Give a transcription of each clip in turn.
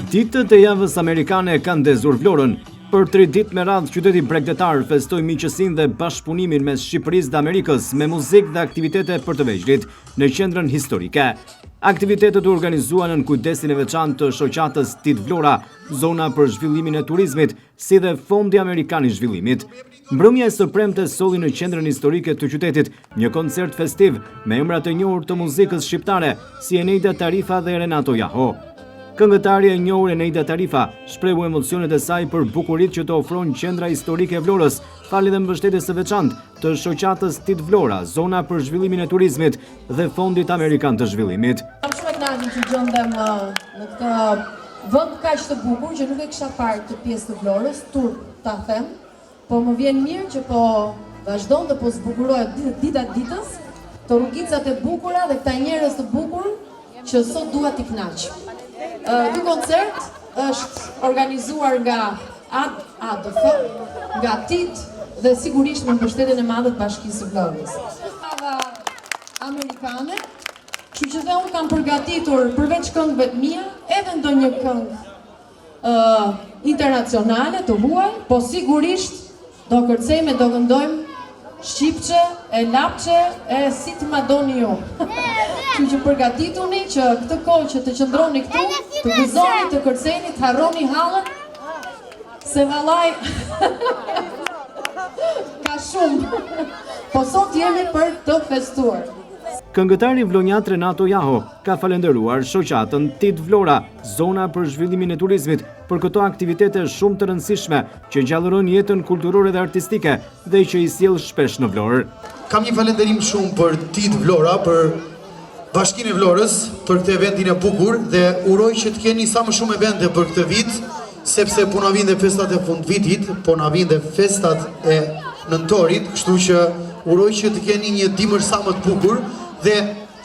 Ditët e javës amerikane kanë ndezur Vlorën. Për 3 ditë me radhë, qyteti bregdetar festoi miqësinë dhe bashkëpunimin mes Shqipërisë dhe Amerikës me muzikë dhe aktivitete për të vegjëlit në qendrën historike. Aktivitetet u organizuan në kujdesin e veçantë të shoqatës TIT Vlora, zona për zhvillimin e turizmit, si dhe Fondi Amerikan i Zhvillimit. Mbrëmja e së premte solli në qendrën historike të qytetit një koncert festiv me emrat e njohur të muzikës shqiptare, si Eneida Tarifa dhe Renato Jaho. Këngëtarja e njohur Eneida Tarifa shprehu emocionet e saj për bukuritë që të ofron qendra historike e Vlorës, fali dhe mbështetjes së veçantë të shoqatës TIT Vlora, zona për zhvillimin e turizmit dhe Fondit Amerikan të Zhvillimit. Jam shumë e kënaqur që gjendem në këtë vend kaq të bukur që nuk e kisha parë këtë pjesë të Vlorës, turp ta them, po më vjen mirë që po vazhdon të po zbukurohet dita ditës, të rrugicat e bukura dhe këta njerëz të bukur që sot dua t'i kënaq. Ky koncert është organizuar nga ADF, nga TIT dhe sigurisht me mbështetjen e madhe të Bashkisë së Vlorës. Amerikane, kështu që dhe unë kam përgatitur përveç këngëve të mia, edhe ndonjë këngë internacionale të huaj, po sigurisht do kërcejmë e do këndojmë shqipçe, e lapçe, e si të ma doni ju. Kështu që përgatituni që këtë kohë që të qëndroni këtu, të gëzoni, të kërceni, të harroni hallën, se vallaj ka shumë. Po sot jemi për të festuar. Këngëtari vlonjat Renato Jaho ka falenderuar shoqatën TIT Vlora, zona për zhvillimin e turizmit, për këto aktivitete shumë të rëndësishme që gjallëron jetën kulturore dhe artistike dhe që i sjell shpesh në Vlorë. Kam një falenderim shumë për TIT Vlora, për Bashkinë e Vlorës, për këtë eventin e bukur dhe uroj që të keni sa më shumë evente për këtë vit, sepse po na vinë dhe festat e fundvitit, po na vinë dhe festat e nëntorit, kështu që uroj që të keni një dimër sa më të bukur dhe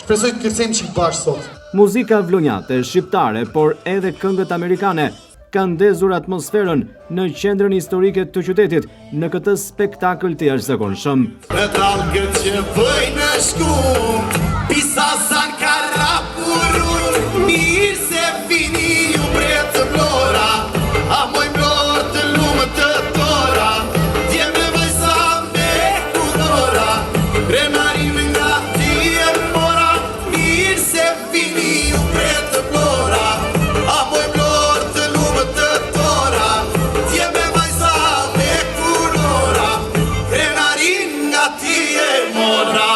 shpresoj të kërcejmë çik bashkë sot. Muzika vlonjate, shqiptare, por edhe këngët amerikane kanë ndezur atmosferën në qendrën historike të qytetit në këtë spektakël të jashtëzakonshëm. Në talgët që bëj në shkum, pisa sa ka rapurur, mirë se vini ju bre të Vlora, a moj Vlorë të lumë të tora, dje me vajsa me kudora, krenarim nga ti e mora, mirë se vini ju bre të Vlora, a moj Vlorë të lumë të tora, dje me vajsa me kudora, krenarim nga ti e mora.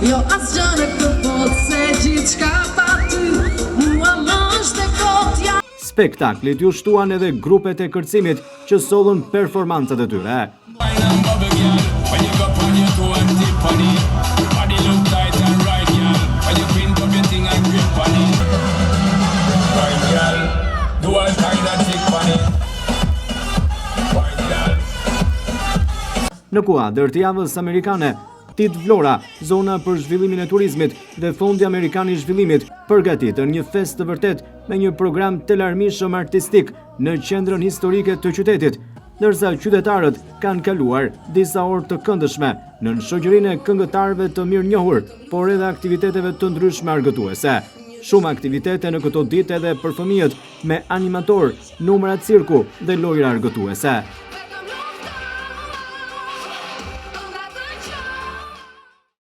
Jo asgjë në këtë botë se gjithçka pa ty mua më është e kotja. Spektaklit ju shtuan edhe grupet e kërcimit që sollën performancat e tyre. Në kuadër të javës amerikane, TIT Vlora, zona për zhvillimin e turizmit dhe Fondi Amerikan i Zhvillimit përgatitën një fest të vërtet me një program të larmishëm artistik në qendrën historike të qytetit, ndërsa qytetarët kanë kaluar disa orë të këndshme në shoqërinë e këngëtarëve të mirënjohur, por edhe aktiviteteve të ndryshme argëtuese. Shumë aktivitete në këto ditë edhe për fëmijët me animator, numra cirku dhe lojra argëtuese.